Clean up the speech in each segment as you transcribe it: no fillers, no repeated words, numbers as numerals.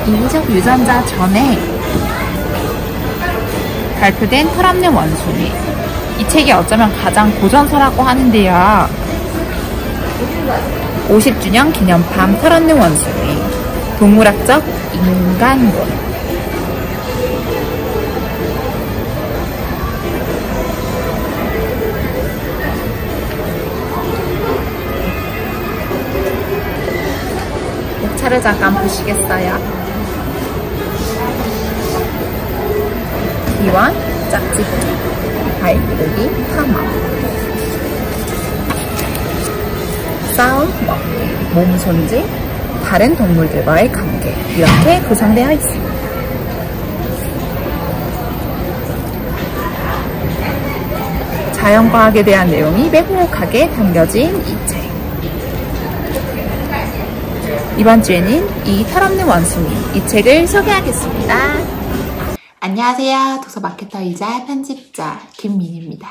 이기적 유전자 전에 발표된 털 없는 원숭이. 이 책이 어쩌면 가장 고전서라고 하는데요. 50주년 기념판 털 없는 원숭이. 동물학적 인간론. 차를 잠깐 보시겠어요? 기원, 짝짓기, 발기르기, 탐험, 싸움, 먹기, 몸 손질, 다른 동물들과의 관계 이렇게 구성되어 있습니다. 자연과학에 대한 내용이 빼곡하게 담겨진 이 책. 이번 주에는 이 털 없는 원숭이, 이 책을 소개하겠습니다. 안녕하세요. 도서 마케터이자 편집자 김민희입니다.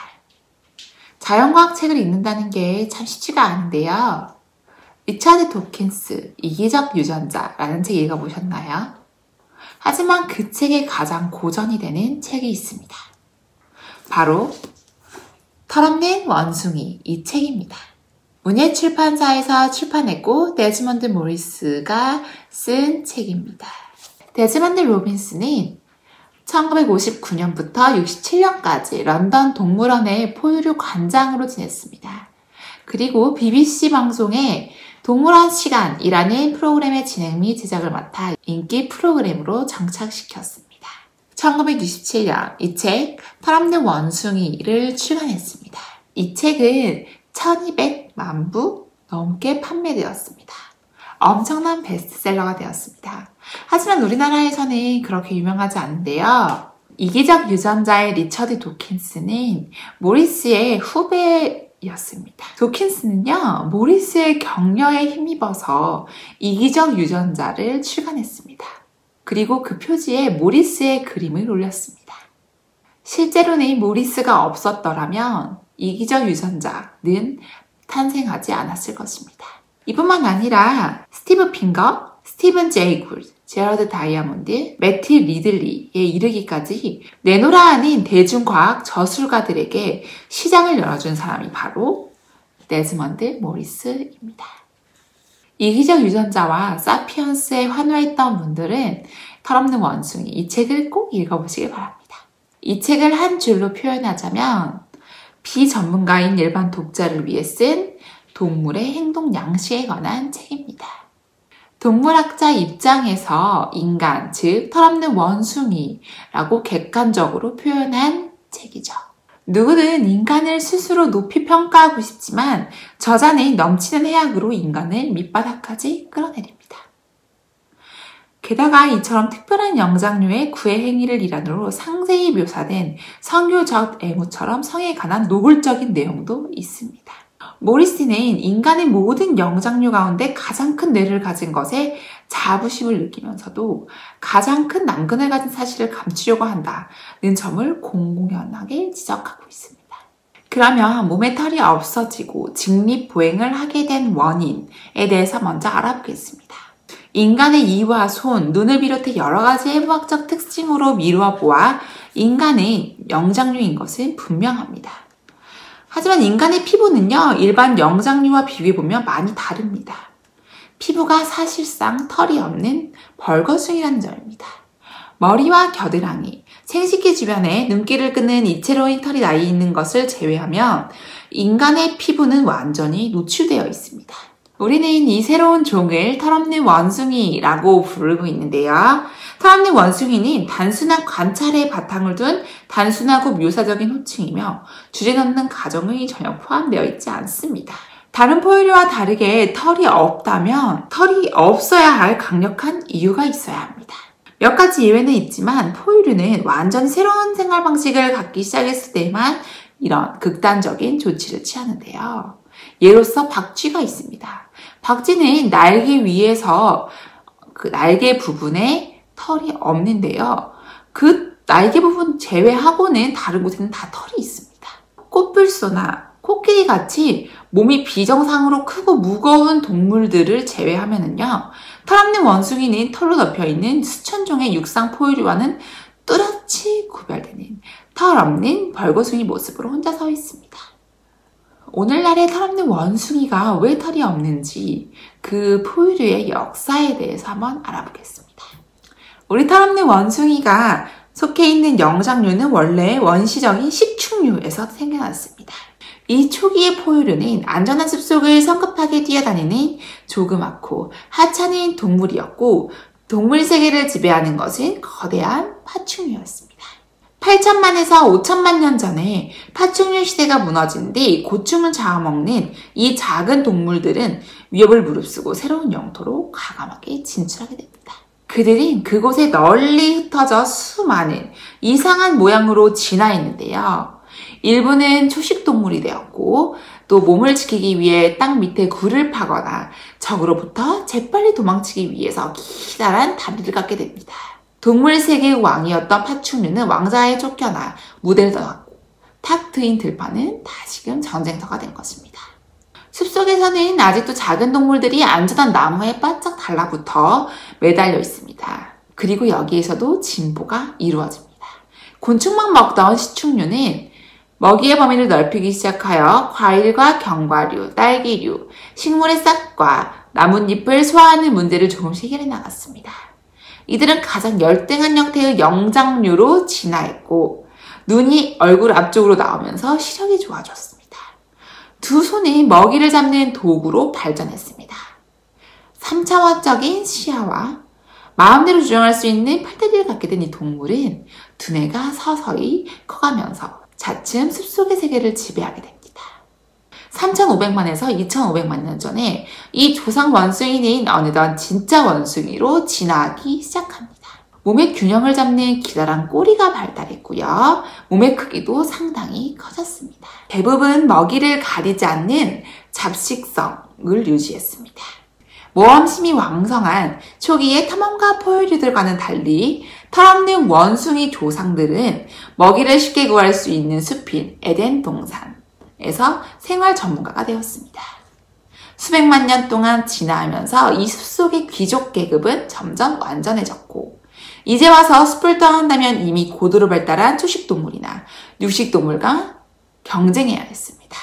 자연과학 책을 읽는다는 게 참 쉽지가 않은데요. 리처드 도킨스, 이기적 유전자라는 책 읽어보셨나요? 하지만 그 책의 가장 고전이 되는 책이 있습니다. 바로 털 없는 원숭이, 이 책입니다. 문예출판사에서 출판했고 데즈먼드 모리스가 쓴 책입니다. 데즈먼드 로빈스는 1959년부터 67년까지 런던 동물원의 포유류 관장으로 지냈습니다. 그리고 BBC 방송의 동물원 시간이라는 프로그램의 진행 및 제작을 맡아 인기 프로그램으로 정착시켰습니다. 1967년 이 책 털 없는 원숭이를 출간했습니다. 이 책은 1200만 부 넘게 판매되었습니다. 엄청난 베스트셀러가 되었습니다. 하지만 우리나라에서는 그렇게 유명하지 않은데요. 이기적 유전자의 리처드 도킨스는 모리스의 후배였습니다. 도킨스는요, 모리스의 격려에 힘입어서 이기적 유전자를 출간했습니다. 그리고 그 표지에 모리스의 그림을 올렸습니다. 실제로는 모리스가 없었더라면 이기적 유전자는 탄생하지 않았을 것입니다. 이뿐만 아니라 스티브 핑거, 스티븐 제이 굴, 제러드 다이아몬드, 매튜 리들리에 이르기까지 내노라 하는 대중과학 저술가들에게 시장을 열어준 사람이 바로 데즈먼드 모리스입니다. 이기적 유전자와 사피언스에 환호했던 분들은 털 없는 원숭이, 이 책을 꼭 읽어보시길 바랍니다. 이 책을 한 줄로 표현하자면 비전문가인 일반 독자를 위해 쓴 동물의 행동 양식에 관한 책입니다. 동물학자 입장에서 인간, 즉 털 없는 원숭이라고 객관적으로 표현한 책이죠. 누구든 인간을 스스로 높이 평가하고 싶지만 저자는 넘치는 해악으로 인간을 밑바닥까지 끌어내립니다. 게다가 이처럼 특별한 영장류의 구애 행위를 일환으로 상세히 묘사된 성교적 애무처럼 성에 관한 노골적인 내용도 있습니다. 모리스는 인간의 모든 영장류 가운데 가장 큰 뇌를 가진 것에 자부심을 느끼면서도 가장 큰 난근을 가진 사실을 감추려고 한다는 점을 공공연하게 지적하고 있습니다. 그러면 몸에 털이 없어지고 직립보행을 하게 된 원인에 대해서 먼저 알아보겠습니다. 인간의 이와 손, 눈을 비롯해 여러 가지 해부학적 특징으로 미루어 보아 인간의 영장류인 것은 분명합니다. 하지만 인간의 피부는요, 일반 영장류와 비교해보면 많이 다릅니다. 피부가 사실상 털이 없는 벌거숭이라는 점입니다. 머리와 겨드랑이, 생식기 주변에 눈길을 끄는 이채로운 털이 나 있는 것을 제외하면 인간의 피부는 완전히 노출되어 있습니다. 우리는 이 새로운 종을 털 없는 원숭이라고 부르고 있는데요. 털 없는 원숭이는 단순한 관찰에 바탕을 둔 단순하고 묘사적인 호칭이며 주제넘는 가정이 전혀 포함되어 있지 않습니다. 다른 포유류와 다르게 털이 없다면 털이 없어야 할 강력한 이유가 있어야 합니다. 몇 가지 예외는 있지만 포유류는 완전히 새로운 생활 방식을 갖기 시작했을 때만 이런 극단적인 조치를 취하는데요. 예로서 박쥐가 있습니다. 박쥐는 날개 위에서 그 날개 부분에 털이 없는데요. 그 날개 부분 제외하고는 다른 곳에는 다 털이 있습니다. 꽃불소나 코끼리같이 몸이 비정상으로 크고 무거운 동물들을 제외하면은요, 털 없는 원숭이는 털로 덮여있는 수천 종의 육상 포유류와는 뚜렷이 구별되는 털 없는 벌거숭이 모습으로 혼자 서 있습니다. 오늘날의 털 없는 원숭이가 왜 털이 없는지 그 포유류의 역사에 대해서 한번 알아보겠습니다. 우리 털 없는 원숭이가 속해 있는 영장류는 원래 원시적인 식충류에서 생겨났습니다. 이 초기의 포유류는 안전한 숲속을 성급하게 뛰어다니는 조그맣고 하찮은 동물이었고, 동물 세계를 지배하는 것은 거대한 파충류였습니다. 8천만에서 5천만 년 전에 파충류 시대가 무너진 뒤 고충을 잡아먹는 이 작은 동물들은 위협을 무릅쓰고 새로운 영토로 과감하게 진출하게 됩니다. 그들은 그곳에 널리 흩어져 수많은 이상한 모양으로 진화했는데요. 일부는 초식동물이 되었고, 또 몸을 지키기 위해 땅 밑에 굴을 파거나 적으로부터 재빨리 도망치기 위해서 기다란 다리를 갖게 됩니다. 동물 세계의 왕이었던 파충류는 왕자에 쫓겨나 무대를 떠났고, 탁 트인 들판은 다시금 전쟁터가 된 것입니다. 숲속에서는 아직도 작은 동물들이 안전한 나무에 바짝 달라붙어 매달려 있습니다. 그리고 여기에서도 진보가 이루어집니다. 곤충만 먹던 시충류는 먹이의 범위를 넓히기 시작하여 과일과 견과류, 딸기류, 식물의 싹과 나뭇잎을 소화하는 문제를 조금씩 해결해 나갔습니다. 이들은 가장 열등한 형태의 영장류로 진화했고, 눈이 얼굴 앞쪽으로 나오면서 시력이 좋아졌습니다. 두 손이 먹이를 잡는 도구로 발전했습니다. 3차원적인 시야와 마음대로 주장할 수 있는 팔다리를 갖게 된 이 동물은 두뇌가 서서히 커가면서 차츰 숲속의 세계를 지배하게 됩니다. 3,500만에서 2,500만 년 전에 이 조상 원숭이는 어느덧 진짜 원숭이로 진화하기 시작합니다. 몸의 균형을 잡는 기다란 꼬리가 발달했고요. 몸의 크기도 상당히 커졌습니다. 대부분 먹이를 가리지 않는 잡식성을 유지했습니다. 모험심이 왕성한 초기의 탐험가 포유류들과는 달리 털없는 원숭이 조상들은 먹이를 쉽게 구할 수 있는 숲인 에덴 동산에서 생활 전문가가 되었습니다. 수백만 년 동안 진화하면서 이 숲속의 귀족 계급은 점점 완전해졌고, 이제 와서 숲을 떠난다면 이미 고도로 발달한 초식동물이나 육식동물과 경쟁해야 했습니다.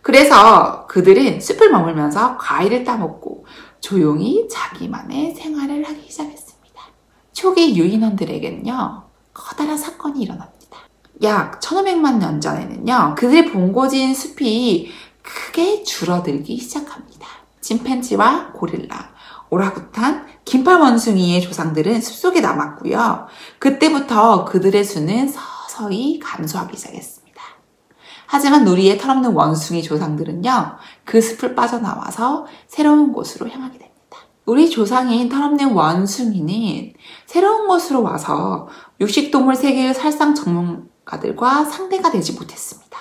그래서 그들은 숲을 머물면서 과일을 따먹고 조용히 자기만의 생활을 하기 시작했습니다. 초기 유인원들에게는요, 커다란 사건이 일어납니다. 약 1500만 년 전에는요, 그들의 본고지인 숲이 크게 줄어들기 시작합니다. 침팬지와 고릴라, 오라구탄, 긴팔 원숭이의 조상들은 숲속에 남았고요. 그때부터 그들의 수는 서서히 감소하기 시작했습니다. 하지만 우리의 털없는 원숭이 조상들은요, 그 숲을 빠져나와서 새로운 곳으로 향하게 됩니다. 우리 조상인 털없는 원숭이는 새로운 곳으로 와서 육식동물 세계의 살상 전문가들과 상대가 되지 못했습니다.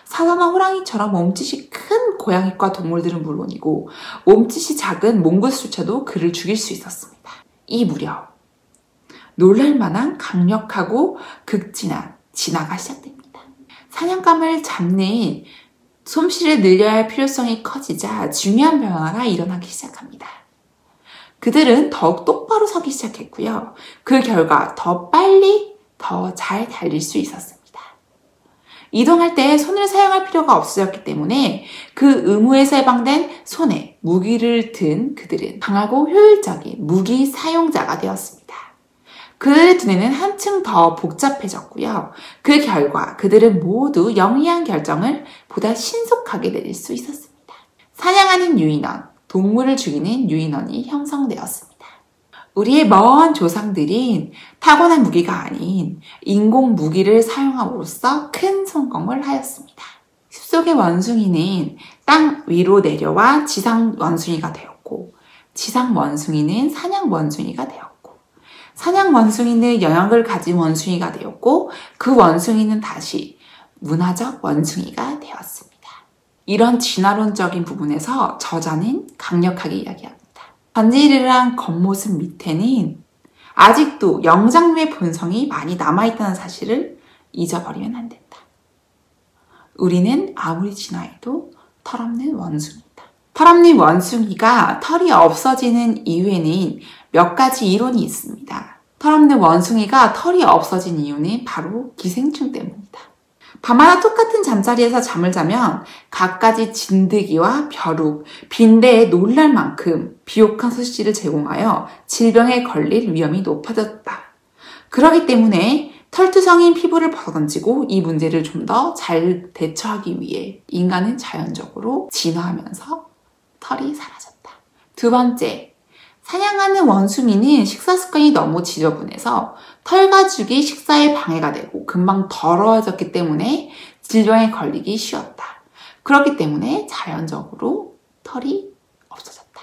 사자나 호랑이처럼 몸짓이 큰 고양이과 동물들은 물론이고 몸짓이 작은 몽고스조차도 그를 죽일 수 있었습니다. 이 무렵 놀랄만한 강력하고 극진한 진화가 시작됩니다. 사냥감을 잡는 솜씨를 늘려야 할 필요성이 커지자 중요한 변화가 일어나기 시작합니다. 그들은 더욱 똑바로 서기 시작했고요. 그 결과 더 빨리, 더 잘 달릴 수 있었습니다. 이동할 때 손을 사용할 필요가 없어졌기 때문에 그 의무에서 해방된 손에 무기를 든 그들은 강하고 효율적인 무기 사용자가 되었습니다. 그들의 두뇌는 한층 더 복잡해졌고요. 그 결과 그들은 모두 영리한 결정을 보다 신속하게 내릴 수 있었습니다. 사냥하는 유인원, 동물을 죽이는 유인원이 형성되었습니다. 우리의 먼 조상들은 타고난 무기가 아닌 인공 무기를 사용함으로써 큰 성공을 하였습니다. 숲속의 원숭이는 땅 위로 내려와 지상 원숭이가 되었고, 지상 원숭이는 사냥 원숭이가 되었고, 사냥 원숭이는 영역을 가진 원숭이가 되었고, 그 원숭이는 다시 문화적 원숭이가 되었습니다. 이런 진화론적인 부분에서 저자는 강력하게 이야기합니다. 번지르르한 겉모습 밑에는 아직도 영장류의 본성이 많이 남아있다는 사실을 잊어버리면 안 된다. 우리는 아무리 진화해도 털없는 원숭이다. 털없는 원숭이가 털이 없어지는 이유에는 몇 가지 이론이 있습니다. 털없는 원숭이가 털이 없어진 이유는 바로 기생충 때문이다. 밤마다 똑같은 잠자리에서 잠을 자면 갖가지 진드기와 벼룩, 빈대에 놀랄 만큼 비옥한 소시지를 제공하여 질병에 걸릴 위험이 높아졌다. 그렇기 때문에 털투성인 피부를 벗어던지고 이 문제를 좀 더 잘 대처하기 위해 인간은 자연적으로 진화하면서 털이 사라졌다. 두 번째, 사냥하는 원숭이는 식사 습관이 너무 지저분해서 털 가죽이 식사에 방해가 되고 금방 더러워졌기 때문에 질병에 걸리기 쉬웠다. 그렇기 때문에 자연적으로 털이 없어졌다.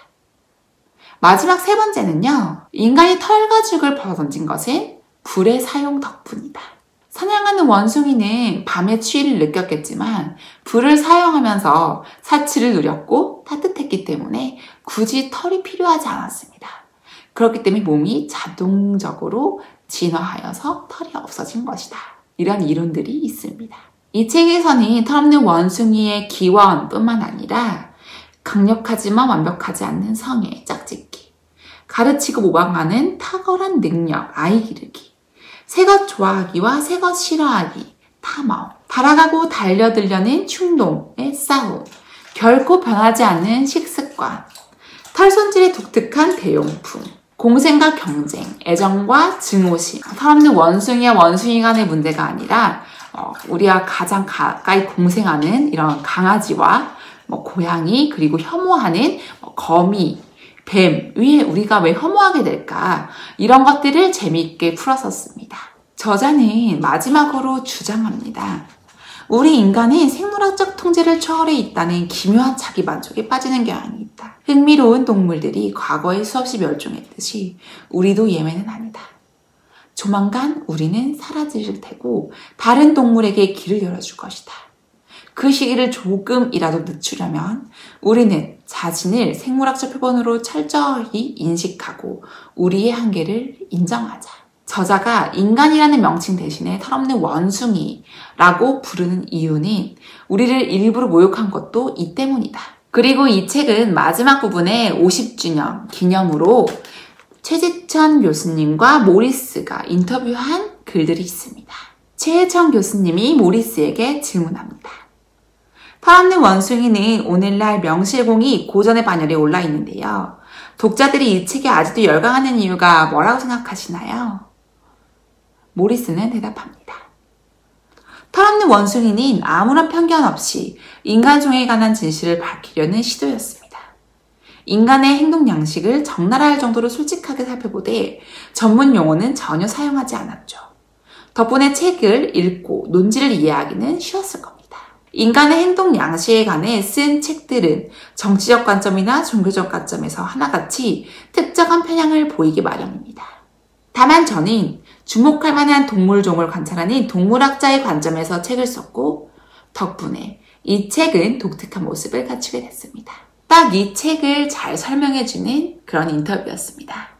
마지막 세 번째는요. 인간이 털 가죽을 벗어던진 것은 불의 사용 덕분이다. 사냥하는 원숭이는 밤의 추위를 느꼈겠지만 불을 사용하면서 사치를 누렸고 따뜻했기 때문에 굳이 털이 필요하지 않았습니다. 그렇기 때문에 몸이 자동적으로 진화하여서 털이 없어진 것이다. 이런 이론들이 있습니다. 이 책에서는 털없는 원숭이의 기원뿐만 아니라 강력하지만 완벽하지 않는 성애, 짝짓기, 가르치고 모방하는 탁월한 능력, 아이 기르기, 새것 좋아하기와 새것 싫어하기, 탐험, 달아가고 달려들려는 충동의 싸움, 결코 변하지 않는 식습관, 털 손질의 독특한 대용품, 공생과 경쟁, 애정과 증오심, 털없는 원숭이와 원숭이 간의 문제가 아니라 우리와 가장 가까이 공생하는 이런 강아지와 고양이, 그리고 혐오하는 거미, 뱀 위에 우리가 왜 혐오하게 될까? 이런 것들을 재미있게 풀었었습니다. 저자는 마지막으로 주장합니다. 우리 인간은 생물학적 통제를 초월해 있다는 기묘한 자기만족에 빠지는 경향이 있다. 흥미로운 동물들이 과거에 수없이 멸종했듯이 우리도 예외는 아니다. 조만간 우리는 사라질 테고 다른 동물에게 길을 열어줄 것이다. 그 시기를 조금이라도 늦추려면 우리는 자신을 생물학적 표본으로 철저히 인식하고 우리의 한계를 인정하자. 저자가 인간이라는 명칭 대신에 털없는 원숭이라고 부르는 이유는 우리를 일부러 모욕한 것도 이 때문이다. 그리고 이 책은 마지막 부분에 50주년 기념으로 최재천 교수님과 모리스가 인터뷰한 글들이 있습니다. 최재천 교수님이 모리스에게 질문합니다. 털없는 원숭이는 오늘날 명실공히 고전의 반열에 올라 있는데요. 독자들이 이 책에 아직도 열광하는 이유가 뭐라고 생각하시나요? 모리스는 대답합니다. 털없는 원숭이는 아무런 편견 없이 인간종에 관한 진실을 밝히려는 시도였습니다. 인간의 행동 양식을 적나라할 정도로 솔직하게 살펴보되 전문 용어는 전혀 사용하지 않았죠. 덕분에 책을 읽고 논지를 이해하기는 쉬웠을 겁니다. 인간의 행동 양식에 관해 쓴 책들은 정치적 관점이나 종교적 관점에서 하나같이 특정한 편향을 보이기 마련입니다. 다만 저는 주목할 만한 동물종을 관찰하는 동물학자의 관점에서 책을 썼고 덕분에 이 책은 독특한 모습을 갖추게 됐습니다. 딱 이 책을 잘 설명해주는 그런 인터뷰였습니다.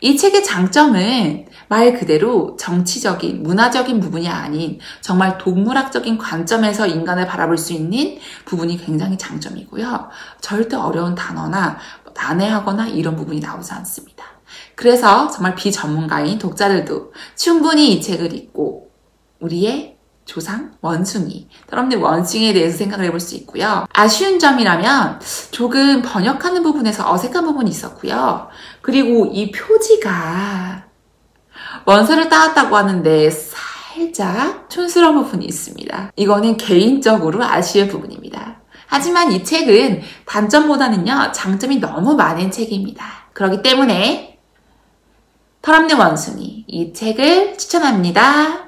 이 책의 장점은 말 그대로 정치적인, 문화적인 부분이 아닌 정말 동물학적인 관점에서 인간을 바라볼 수 있는 부분이 굉장히 장점이고요. 절대 어려운 단어나 난해하거나 이런 부분이 나오지 않습니다. 그래서 정말 비전문가인 독자들도 충분히 이 책을 읽고 우리의 조상, 원숭이, 털없는 원숭이에 대해서 생각을 해볼 수 있고요. 아쉬운 점이라면 조금 번역하는 부분에서 어색한 부분이 있었고요. 그리고 이 표지가 원서를 따왔다고 하는데 살짝 촌스러운 부분이 있습니다. 이거는 개인적으로 아쉬운 부분입니다. 하지만 이 책은 단점보다는요, 장점이 너무 많은 책입니다. 그렇기 때문에 털없는 원숭이, 이 책을 추천합니다.